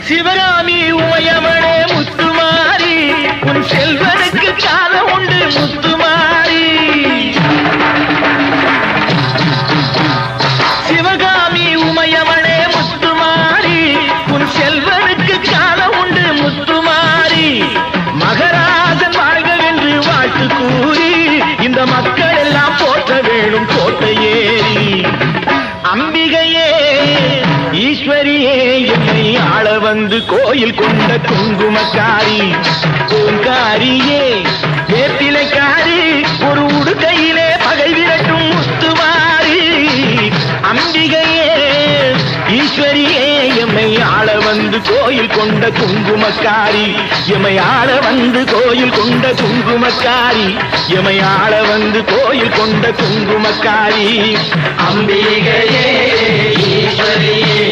சிவகாமி உமையவளே முத்துமாரி உன் செல்வனுக்கு காலம் உண்டு முத்துமாரி சிவகாமி உமையவளே முத்துமாரி உன் செல்வனுக்கு காலம் உண்டு முத்துமாரி மகராஜன் வாழ்கவென்று வாழ்த்து கூறி இந்த மக்கள் எல்லாம் போற்ற வேணும் கோட்டை ஏறி அம்பிகையே ஈஸ்வரியே என்னை ஆள வந்து கோயில் கொண்ட குங்குமக்காரி பூங்காரியே வேப்பிலைக்காரி ஒரு உடுக்கையிலே பகை விரட்டும் முத்துமாரி அம்பிகையே ஈஸ்வரியே எம்மை ஆள வந்து கோயில் கொண்ட குங்குமக்காரி எம்மை ஆள வந்து கோயில் கொண்ட குங்குமக்காரி எம்மை ஆள வந்து கோயில் கொண்ட குங்குமக்காரி அம்பிகையே ஈஸ்வரியே